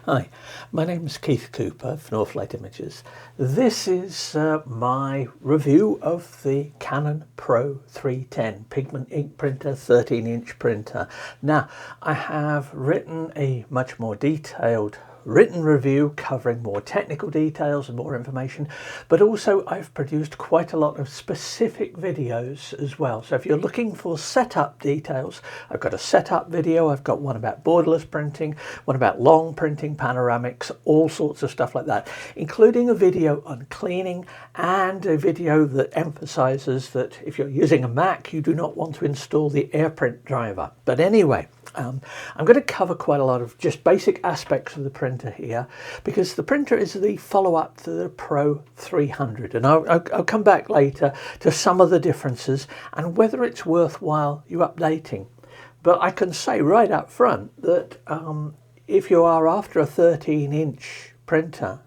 Hi, my name is Keith Cooper of Northlight Images. This is my review of the Canon PRO-310 pigment ink printer, 13-inch printer. Now, I have written a much more detailed written review covering more technical details and more information, but also I've produced quite a lot of specific videos as well. So if you're looking for setup details, I've got a setup video, I've got one about borderless printing, one about long printing, panoramics, all sorts of stuff like that, including a video on cleaning and a video that emphasizes that if you're using a Mac, you do not want to install the AirPrint driver. But anyway, I'm going to cover quite a lot of just basic aspects of the printer here, because the printer is the follow-up to the PRO-300, and I'll come back later to some of the differences and whether it's worthwhile you updating. But I can say right up front that if you are after a 13-inch printer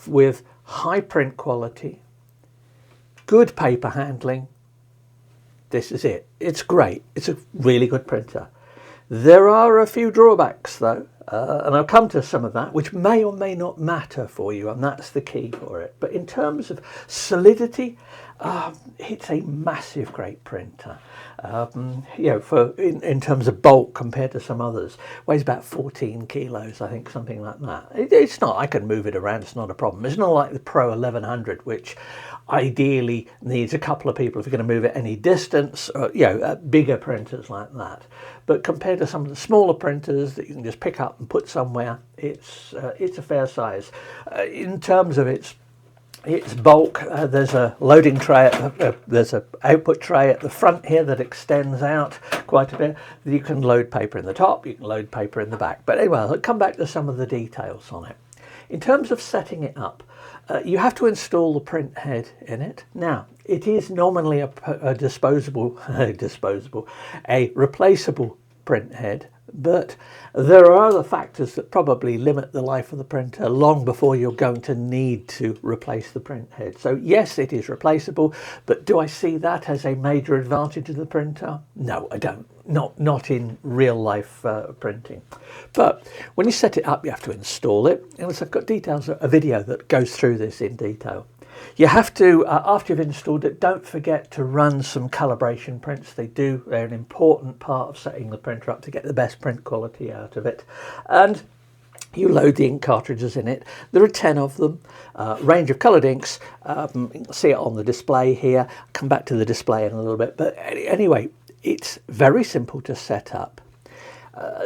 with high print quality, good paper handling, this is it. It's great. It's a really good printer. There are a few drawbacks though, and I'll come to some of that, which may or may not matter for you, and that's the key for it. But in terms of solidity, it's a massive great printer. You know, in terms of bulk compared to some others, weighs about 14 kilos, I think, something like that. It's not, I can move it around, it's not a problem. It's not like the PRO-1100, which ideally needs a couple of people if you're going to move it any distance, or, you know, bigger printers like that. But compared to some of the smaller printers that you can just pick up and put somewhere, it's a fair size. In terms of its bulk, there's a loading tray, there's an output tray at the front here that extends out quite a bit. You can load paper in the top, you can load paper in the back. But anyway, I'll come back to some of the details on it. In terms of setting it up, you have to install the print head in it. Now, it is normally a replaceable print head, but there are other factors that probably limit the life of the printer long before you're going to need to replace the print head. So yes, it is replaceable, but do I see that as a major advantage of the printer? No, I don't. Not in real life printing. But when you set it up, you have to install it. And I've got details, a video that goes through this in detail. You have to, after you've installed it, don't forget to run some calibration prints. They're an important part of setting the printer up to get the best print quality out of it. And you load the ink cartridges in it. There are 10 of them, range of coloured inks. You can see it on the display here. I'll come back to the display in a little bit. But anyway, it's very simple to set up.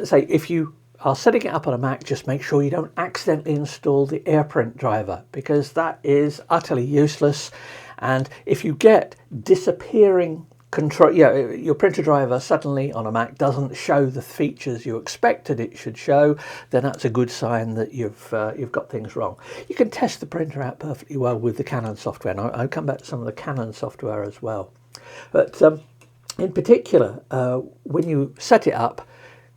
Say if you are setting it up on a Mac, just make sure you don't accidentally install the AirPrint driver, because that is utterly useless. And if you get disappearing control, your printer driver suddenly on a Mac doesn't show the features you expected it should show, then that's a good sign that you've got things wrong. You can test the printer out perfectly well with the Canon software, and I'll come back to some of the Canon software as well. But in particular, when you set it up,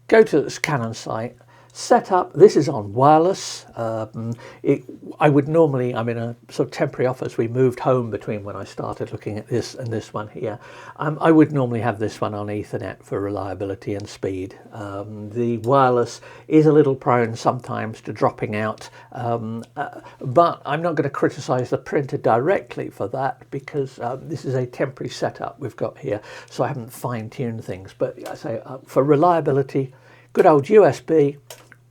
go to this Canon site, set up. This is on wireless. I would normally, I'm in a sort of temporary office. We moved home between when I started looking at this and this one here. I would normally have this one on Ethernet for reliability and speed. The wireless is a little prone sometimes to dropping out, but I'm not going to criticize the printer directly for that, because this is a temporary setup we've got here, so I haven't fine-tuned things. But I say for reliability, good old USB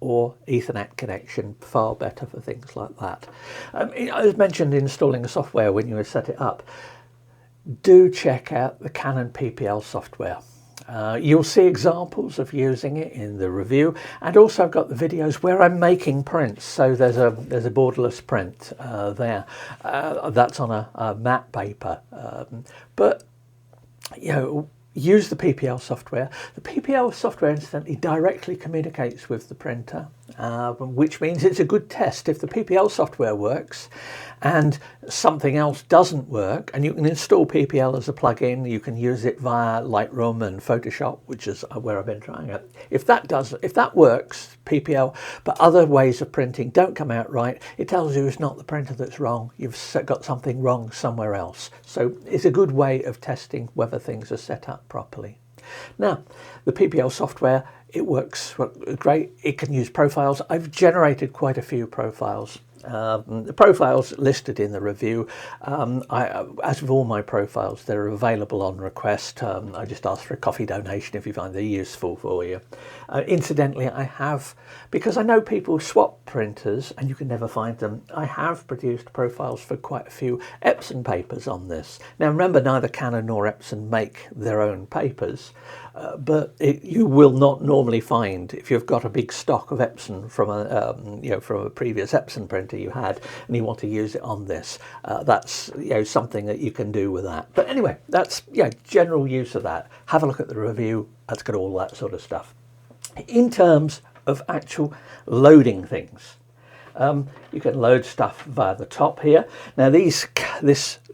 or Ethernet connection, far better for things like that. As mentioned, installing the software when you set it up, do check out the Canon PPL software. You'll see examples of using it in the review, and also I've got the videos where I'm making prints. So there's a borderless print there. That's on a matte paper, but you know, use the PPL software. The PPL software incidentally directly communicates with the printer, which means it's a good test. If the PPL software works and something else doesn't work, and you can install PPL as a plugin, you can use it via Lightroom and Photoshop, which is where I've been trying it. If that works, PPL, but other ways of printing don't come out right, it tells you it's not the printer that's wrong, you've got something wrong somewhere else. So it's a good way of testing whether things are set up properly. Now, the PPL software It works great. It can use profiles. I've generated quite a few profiles. The profiles listed in the review, as with all my profiles, they're available on request. I just ask for a coffee donation if you find they're useful for you. Incidentally, I have, because I know people swap printers and you can never find them, I have produced profiles for quite a few Epson papers on this. Now remember, neither Canon nor Epson make their own papers, but you will not normally find, if you've got a big stock of Epson from from a previous Epson printer you had and you want to use it on this, that's something that you can do with that. But anyway, that's general use of that. Have a look at the review. That's got all that sort of stuff. In terms of actual loading things, you can load stuff via the top here. Now this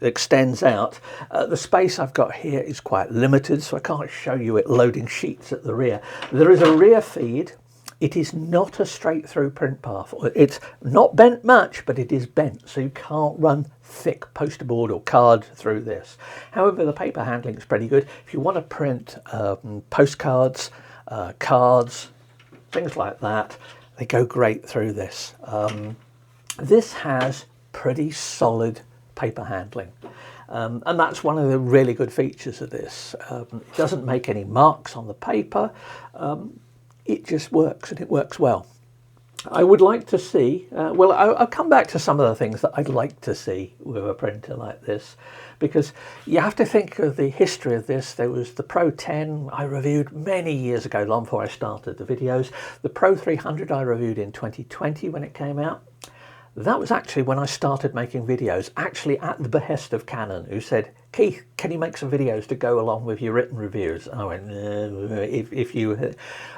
extends out. The space I've got here is quite limited, so I can't show you it loading sheets at the rear. There is a rear feed. It is not a straight through print path. It's not bent much, but it is bent, so you can't run thick poster board or card through this. However, the paper handling is pretty good. If you want to print postcards, cards, things like that, they go great through this. This has pretty solid paper handling. And that's one of the really good features of this. It doesn't make any marks on the paper. It just works, and it works well. I would like to see, well, I'll come back to some of the things that I'd like to see with a printer like this, because you have to think of the history of this. There was the PRO-10 I reviewed many years ago, long before I started the videos. The PRO-300 I reviewed in 2020 when it came out. That was actually when I started making videos, actually at the behest of Canon, who said, Keith, can you make some videos to go along with your written reviews? And I went,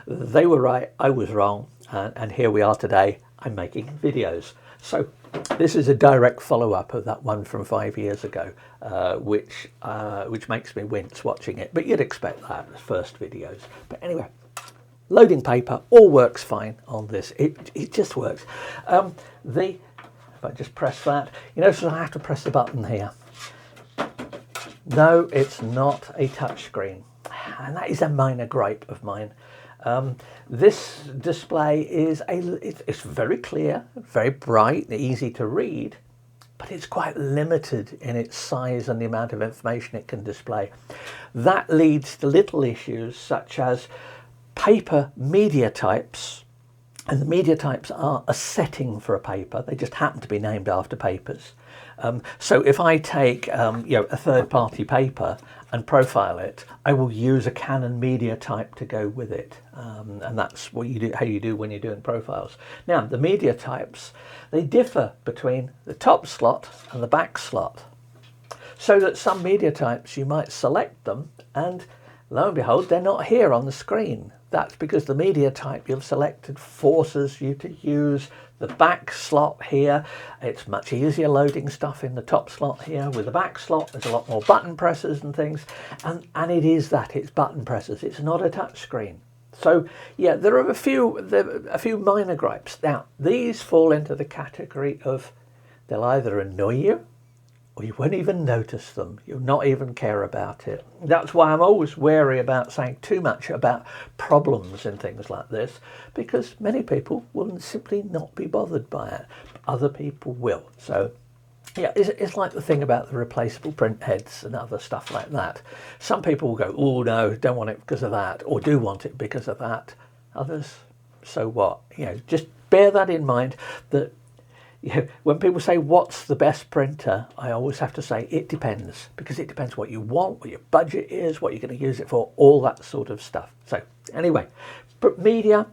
they were right, I was wrong, and here we are today, I'm making videos. So this is a direct follow-up of that one from 5 years ago, which makes me wince watching it, but you'd expect that as first videos. But anyway, loading paper all works fine on this. It just works. If I just press that, so I have to press the button here. No, it's not a touch screen, and that is a minor gripe of mine. This display is it's very clear, very bright, easy to read, but it's quite limited in its size and the amount of information it can display. That leads to little issues such as paper media types. And the media types are a setting for a paper. They just happen to be named after papers. So if I take a third-party paper and profile it, I will use a Canon media type to go with it. And that's what you do, how you do when you're doing profiles. Now, the media types, they differ between the top slot and the back slot. So that some media types, you might select them, and lo and behold, they're not here on the screen. That's because the media type you've selected forces you to use the back slot here. It's much easier loading stuff in the top slot here. With the back slot, there's a lot more button presses and things. And it is that, it's button presses. It's not a touch screen. So yeah, there are a few minor gripes. Now, these fall into the category of they'll either annoy you, or you won't even notice them. You'll not even care about it. That's why I'm always wary about saying too much about problems and things like this, because many people will simply not be bothered by it. Other people will. So yeah, it's like the thing about the replaceable print heads and other stuff like that. Some people will go, oh no, don't want it because of that, or do want it because of that. Others, so what? Just bear that in mind, that when people say what's the best printer, I always have to say it depends, because it depends what you want, what your budget is, what you're going to use it for, all that sort of stuff. So anyway, media,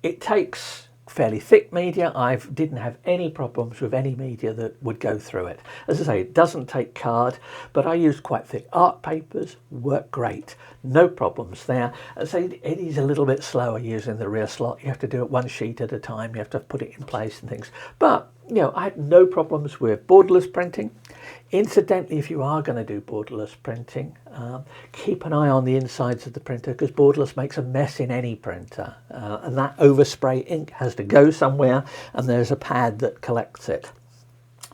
it takes fairly thick media. I didn't have any problems with any media that would go through it. As I say, it doesn't take card, but I used quite thick art papers, work great, no problems there. So it is a little bit slower using the rear slot. You have to do it one sheet at a time. You have to put it in place and things. But I had no problems with borderless printing. Incidentally, if you are going to do borderless printing, keep an eye on the insides of the printer, because borderless makes a mess in any printer, and that overspray ink has to go somewhere, and there's a pad that collects it.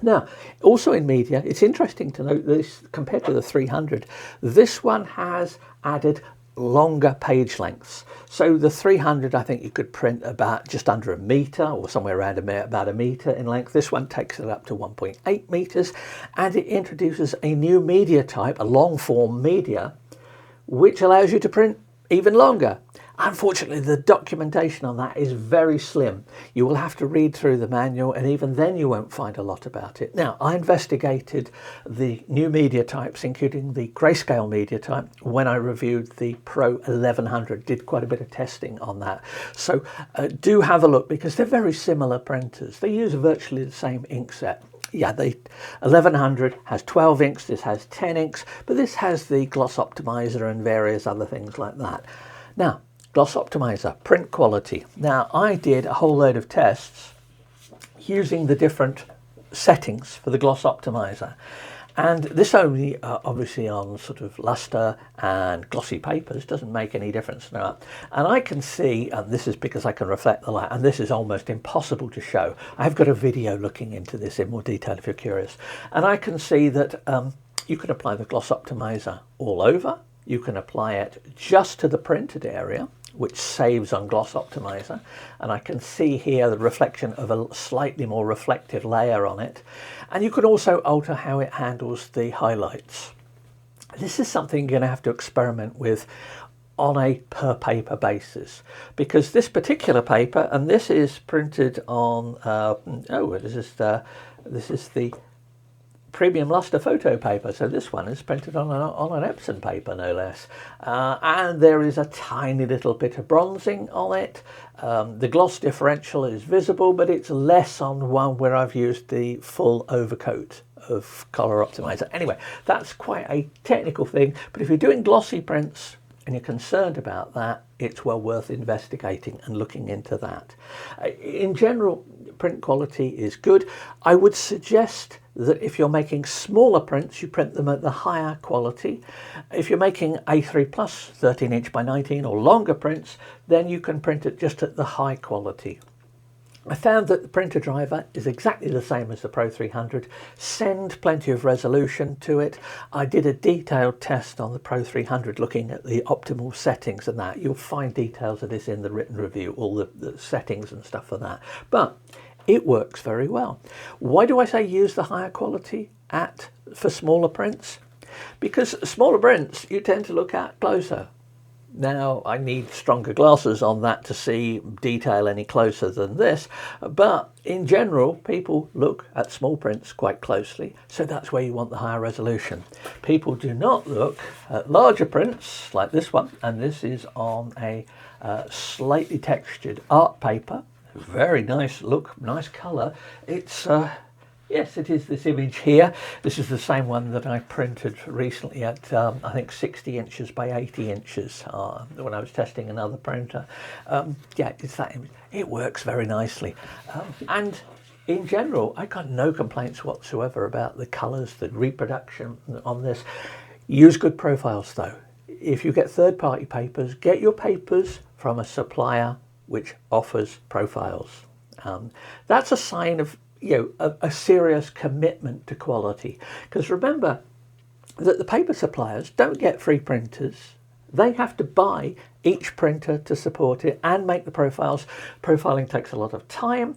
Now, also in media, it's interesting to note this, compared to the 300, this one has added longer page lengths. So the 300, I think you could print about just under a meter or somewhere around about a meter in length. This one takes it up to 1.8 meters, and it introduces a new media type, a long form media, which allows you to print even longer. Unfortunately, the documentation on that is very slim. You will have to read through the manual, and even then you won't find a lot about it. Now, I investigated the new media types, including the grayscale media type, when I reviewed the PRO-1100, did quite a bit of testing on that. So do have a look, because they're very similar printers. They use virtually the same ink set. Yeah, the 1100 has 12 inks, this has 10 inks, but this has the gloss optimizer and various other things like that. Now, gloss optimizer, print quality. Now, I did a whole load of tests using the different settings for the gloss optimizer. And this only obviously on sort of luster and glossy papers doesn't make any difference now. And I can see, and this is because I can reflect the light, and this is almost impossible to show. I've got a video looking into this in more detail if you're curious. And I can see that you can apply the gloss optimizer all over. You can apply it just to the printed area, which saves on gloss optimizer, and I can see here the reflection of a slightly more reflective layer on it. And you can also alter how it handles the highlights. This is something you're going to have to experiment with on a per paper basis, because this particular paper, and this is printed on this is the premium luster photo paper, so this one is printed on an Epson paper, no less, and there is a tiny little bit of bronzing on it. The gloss differential is visible, but it's less on one where I've used the full overcoat of color optimizer. Anyway, that's quite a technical thing, but if you're doing glossy prints and you're concerned about that, it's well worth investigating and looking into that. In general, print quality is good. I would suggest that if you're making smaller prints, you print them at the higher quality. If you're making A3 plus 13 inch by 19 or longer prints, then you can print it just at the high quality. I found that the printer driver is exactly the same as the PRO-300. Send plenty of resolution to it. I did a detailed test on the PRO-300 looking at the optimal settings and that. You'll find details of this in the written review, all the settings and stuff for that. But it works very well. Why do I say use the higher quality for smaller prints? Because smaller prints you tend to look at closer. Now, I need stronger glasses on that to see detail any closer than this, but in general, people look at small prints quite closely, so that's where you want the higher resolution. People do not look at larger prints like this one, and this is on a slightly textured art paper. Very nice look, nice colour. It's yes, it is this image here. This is the same one that I printed recently at, I think, 60 inches by 80 inches when I was testing another printer. Yeah, it's that image. It works very nicely. And in general, I got no complaints whatsoever about the colours, the reproduction on this. Use good profiles, though. If you get third-party papers, get your papers from a supplier which offers profiles. That's a sign of a serious commitment to quality, because remember that the paper suppliers don't get free printers. They have to buy each printer to support it and make the profiles. Profiling takes a lot of time,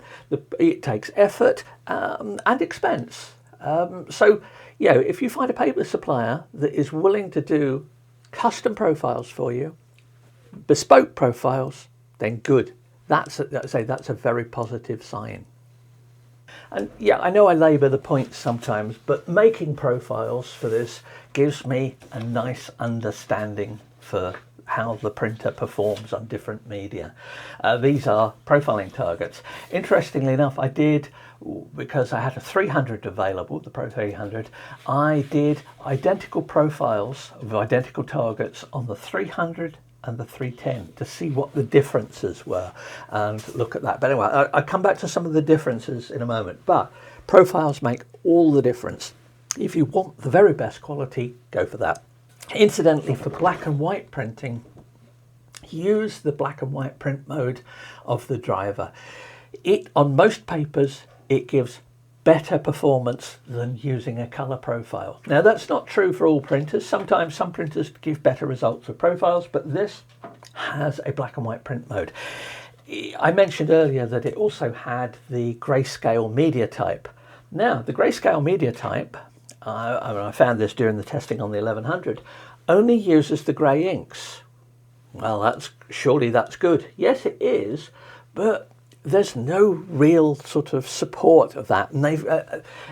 it takes effort and expense. So if you find a paper supplier that is willing to do custom profiles for you, bespoke profiles, then good. That's a very positive sign. And yeah, I know I labour the point sometimes, but making profiles for this gives me a nice understanding for how the printer performs on different media. These are profiling targets. Interestingly enough, I did, because I had a 300 available, the PRO-300, I did identical profiles of identical targets on the 300 and the 310 to see what the differences were and look at that. But anyway, I'll come back to some of the differences in a moment, but profiles make all the difference. If you want the very best quality, go for that. Incidentally, for black and white printing, use the black and white print mode of the driver. On most papers, it gives better performance than using a color profile. Now that's not true for all printers. Sometimes some printers give better results with profiles, but this has a black and white print mode. I mentioned earlier that it also had the grayscale media type. Now the grayscale media type, I found this during the testing on the 1100, only uses the grey inks. Well, surely that's good. Yes, it is, but there's no real sort of support of that, and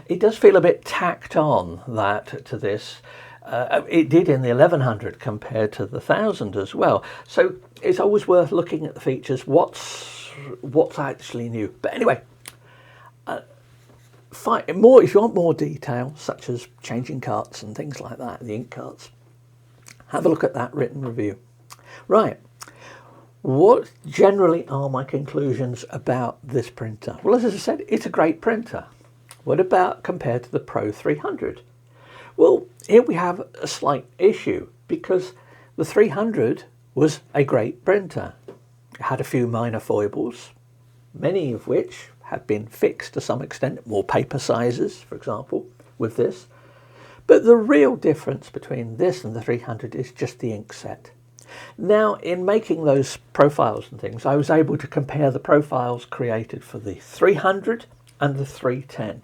it does feel a bit tacked on that to this. It did in the 1100 compared to the 1000 as well. So it's always worth looking at the features. What's actually new? But anyway, if you want more detail, such as changing carts and things like that, the ink carts, have a look at that written review. Right. What generally are my conclusions about this printer? Well, as I said, it's a great printer. What about compared to the Pro-300? Well, here we have a slight issue because the 300 was a great printer. It had a few minor foibles, many of which have been fixed to some extent, more paper sizes, for example, with this. But the real difference between this and the 300 is just the ink set. Now, in making those profiles and things, I was able to compare the profiles created for the 300 and the 310.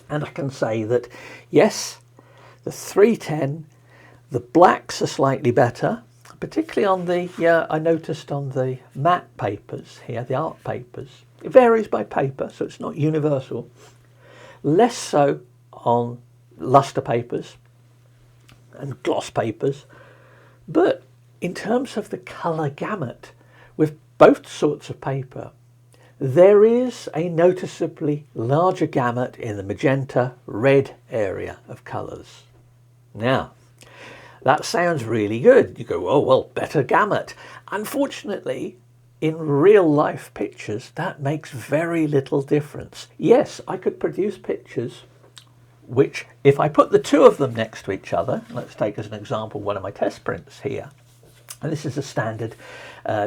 And I can say that, yes, the 310, the blacks are slightly better, particularly on the, I noticed on the matte papers here, the art papers. It varies by paper, so it's not universal. Less so on luster papers and gloss papers, but in terms of the colour gamut, with both sorts of paper, there is a noticeably larger gamut in the magenta red area of colours. Now, that sounds really good. You go, oh, well, better gamut. Unfortunately, in real life pictures, that makes very little difference. Yes, I could produce pictures which, if I put the two of them next to each other, let's take as an example one of my test prints here. And this is a standard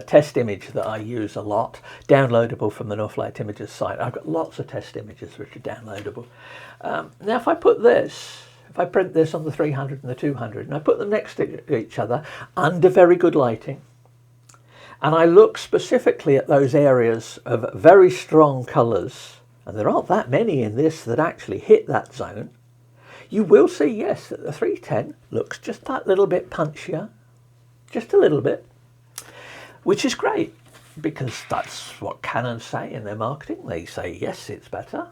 test image that I use a lot, downloadable from the Northlight Images site. I've got lots of test images which are downloadable. Now, if I print this on the 300 and the 200, and I put them next to each other under very good lighting, and I look specifically at those areas of very strong colours, and there aren't that many in this that actually hit that zone, you will see, yes, that the 310 looks just that little bit punchier, just a little bit, which is great because that's what Canon say in their marketing. They say, yes, it's better.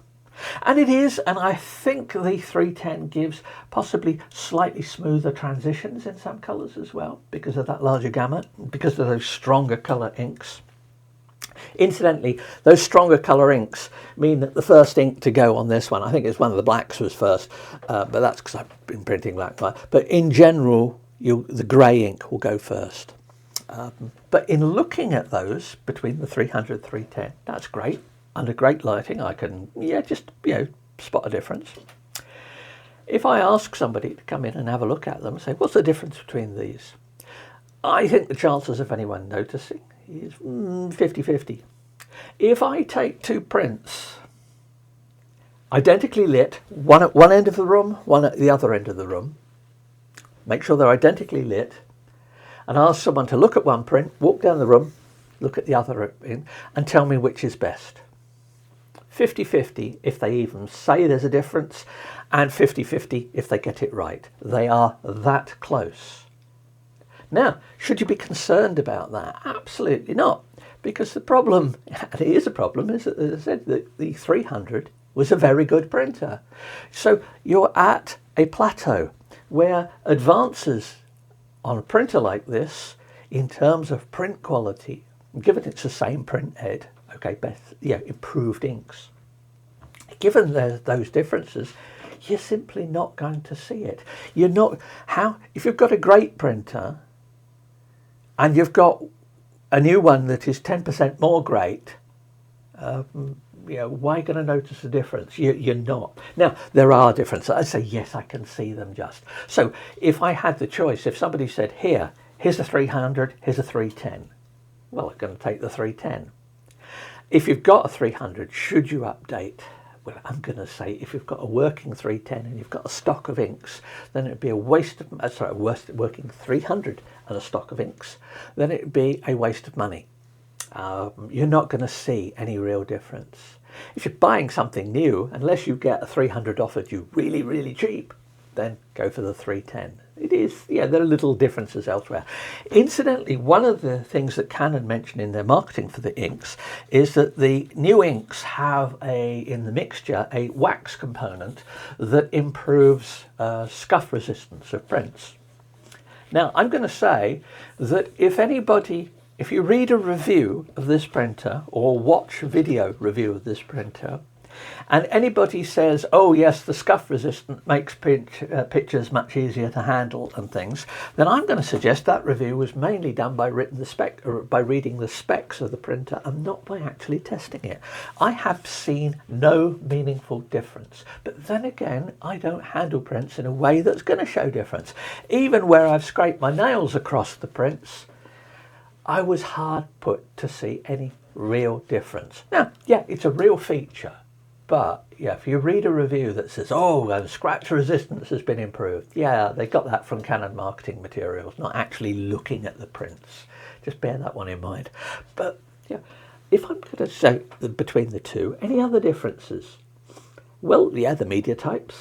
And it is, and I think the 310 gives possibly slightly smoother transitions in some colours as well because of that larger gamut, because of those stronger colour inks. Incidentally, those stronger colour inks mean that the first ink to go on this one, I think it's one of the blacks was first, but that's because I've been printing black and white. But in general, the grey ink will go first. But in looking at those between the 300 and 310, that's great. Under great lighting, I can, just spot a difference. If I ask somebody to come in and have a look at them and say, what's the difference between these? I think the chances of anyone noticing is 50-50. If I take two prints, identically lit, one at one end of the room, one at the other end of the room, make sure they're identically lit, and ask someone to look at one print, walk down the room, look at the other in, and tell me which is best. 50-50 if they even say there's a difference, and 50-50 if they get it right. They are that close. Now, should you be concerned about that? Absolutely not, because the problem, and it is a problem, is that, as I said, that the 300 was a very good printer. So you're at a plateau where advances on a printer like this, in terms of print quality, given it's the same print head, okay, improved inks, given those differences, you're simply not going to see it. If you've got a great printer and you've got a new one that is 10% more great, why are you going to notice the difference? You're not. Now, there are differences. I say, yes, I can see them just. So if I had the choice, if somebody said, here's a 300, here's a 310, well, I'm going to take the 310. If you've got a 300, should you update? Well, I'm going to say if you've got a working 310 and you've got a stock of inks, then it'd be a waste of, sorry, working 300 and a stock of inks, then it'd be a waste of money. You're not going to see any real difference. If you're buying something new, unless you get a 300 offered you really, really cheap, then go for the 310. It is, yeah, there are little differences elsewhere. Incidentally, one of the things that Canon mentioned in their marketing for the inks is that the new inks have in the mixture, a wax component that improves scuff resistance of prints. Now, I'm going to say that if you read a review of this printer or watch a video review of this printer, and anybody says, oh yes, the scuff resistant makes pictures much easier to handle and things, then I'm going to suggest that review was mainly done by reading the specs of the printer and not by actually testing it. I have seen no meaningful difference. But then again, I don't handle prints in a way that's going to show difference. Even where I've scraped my nails across the prints, I was hard put to see any real difference. Now, yeah, it's a real feature. But yeah, if you read a review that says, oh, scratch resistance has been improved, yeah, they got that from Canon marketing materials, not actually looking at the prints. Just bear that one in mind. But yeah, if I'm going to say between the two, any other differences? Well, yeah, the media types.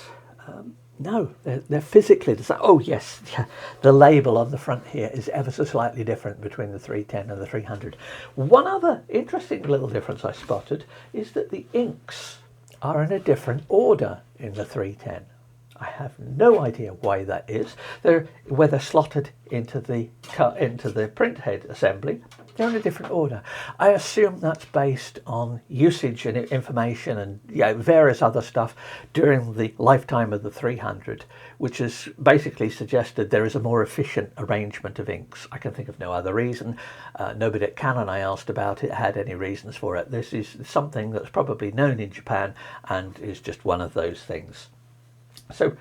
No, they're physically the same. Oh yes, yeah, the label on the front here is ever so slightly different between the 310 and the 300. One other interesting little difference I spotted is that the inks are in a different order in the 310. I have no idea why that is. Where they're slotted into the print head assembly, they're in a different order. I assume that's based on usage and information and various other stuff during the lifetime of the 300, which has basically suggested there is a more efficient arrangement of inks. I can think of no other reason. Nobody at Canon I asked about it had any reasons for it. This is something that's probably known in Japan and is just one of those things. So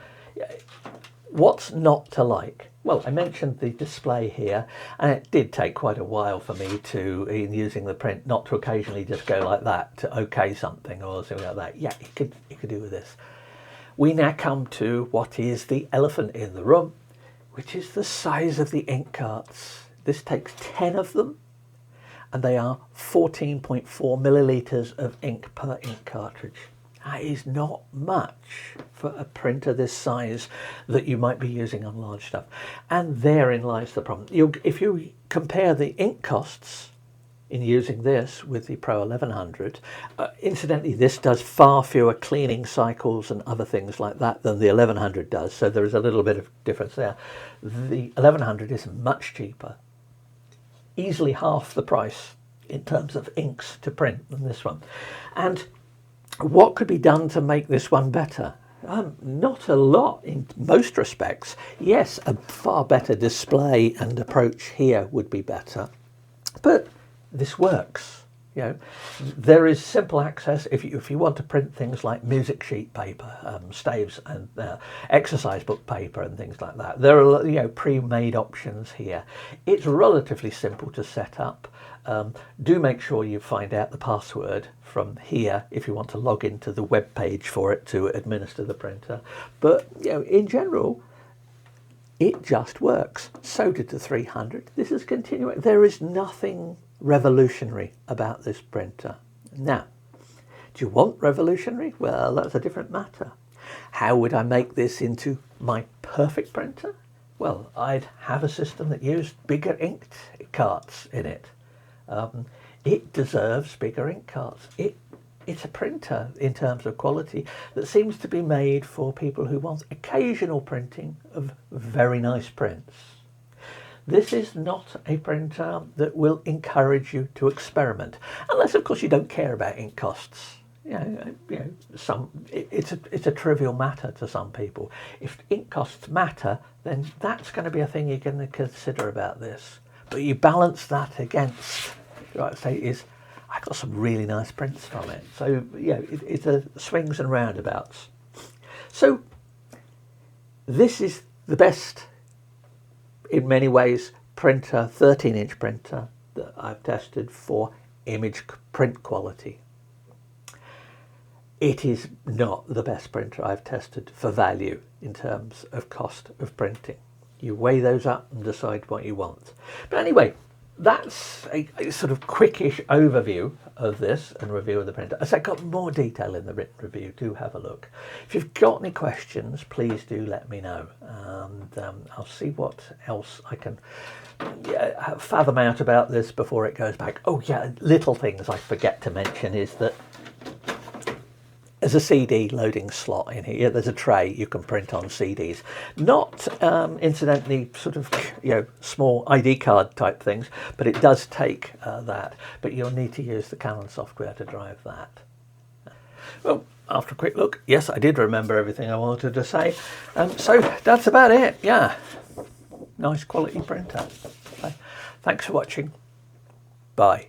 what's not to like? Well, I mentioned the display here, and it did take quite a while for me to, in using the print, not to occasionally just go like that to OK something or something like that. Yeah, you could do with this. We now come to what is the elephant in the room, which is the size of the ink carts. This takes 10 of them, and they are 14.4 millilitres of ink per ink cartridge. That is not much for a printer this size that you might be using on large stuff. And therein lies the problem. If you compare the ink costs in using this with the Pro-1100, incidentally, this does far fewer cleaning cycles and other things like that than the 1100 does. So there is a little bit of difference there. The 1100 is much cheaper, easily half the price in terms of inks to print than this one. And what could be done to make this one better? Not a lot in most respects. Yes, a far better display and approach here would be better, but this works. There is simple access if you want to print things like music sheet paper, staves and exercise book paper and things like that. There are pre-made options here. It's relatively simple to set up. Do make sure you find out the password from here if you want to log into the web page for it to administer the printer. But in general, it just works. So did the 300. This is continuing. There is nothing revolutionary about this printer. Now, do you want revolutionary? Well, that's a different matter. How would I make this into my perfect printer? Well, I'd have a system that used bigger ink carts in it. It deserves bigger ink carts. It's a printer in terms of quality that seems to be made for people who want occasional printing of very nice prints. This is not a printer that will encourage you to experiment, unless of course you don't care about ink costs. It's a trivial matter to some people. If ink costs matter, then that's going to be a thing you're going to consider about this. But you balance that against, what I say is, I got some really nice prints from it. So it's a swings and roundabouts. So this is the best, in many ways, printer, 13-inch printer that I've tested for image print quality. it is not the best printer I've tested for value in terms of cost of printing. You weigh those up and decide what you want. But anyway, that's a sort of quickish overview of this and review of the printer. As I got more detail in the written review, do have a look. If you've got any questions, please do let me know, and I'll see what else I can fathom out about this before it goes back. Oh yeah, little things I forget to mention is that there's a CD loading slot in here. There's a tray you can print on CDs. Not incidentally sort of, you know, small ID card type things, but it does take that. But you'll need to use the Canon software to drive that. Well, after a quick look, yes, I did remember everything I wanted to say. So that's about it. Yeah, nice quality printer. Thanks for watching. Bye.